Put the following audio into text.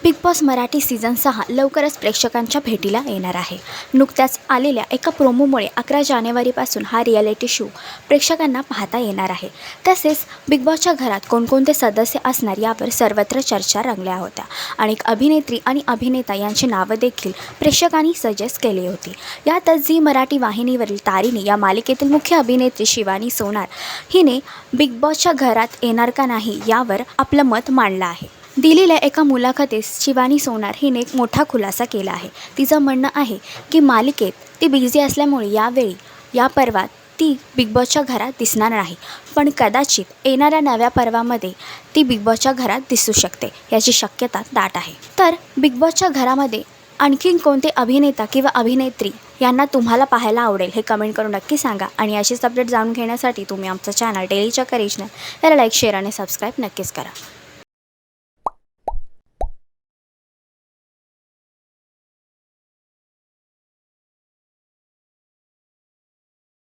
Big boss Marathi season 6 लवकरच प्रेक्षकांच्या भेटीला येणार आहे. नुकत्याच आलेल्या एका प्रोमोमुळे 11 जानेवारीपासून हा रिॲलिटी शो प्रेक्षकांना पाहता येणार आहे. तसेच बिग बॉसच्या घरात कोणकोणते सदस्य असणार यावर सर्वत्र चर्चा रंगल्या होत्या. अनेक अभिनेत्री आणि अभिनेता यांची नावं देखील प्रेक्षकांनी सजेस्ट केली होती. यातच झी मराठी वाहिनीवरील तारिणी या मालिकेतील मुख्य अभिनेत्री शिवानी सोनार हिने बिग बॉसच्या घरात येणार का नाही यावर आपलं मत मांडलं आहे. दिलेल्या एका मुलाखतीत शिवानी सोनार हिने एक मोठा खुलासा केला आहे. तिचं म्हणणं आहे की मालिकेत ती बिझी असल्यामुळे या पर्वात ती बिग बॉसच्या घरात दिसणार नाही, पण कदाचित येणाऱ्या नव्या पर्वामध्ये ती बिग बॉसच्या घरात दिसू शकते, याची शक्यता दाट आहे. तर बिग बॉसच्या घरामध्ये आणखीन कोणते अभिनेता किंवा अभिनेत्री यांना तुम्हाला पाहायला आवडेल हे कमेंट करून नक्की सांगा. आणि अशीच अपडेट जाणून घेण्यासाठी तुम्ही आमचं चॅनल डेली चक्कर याला लाईक, शेअर आणि सबस्क्राईब नक्कीच करा.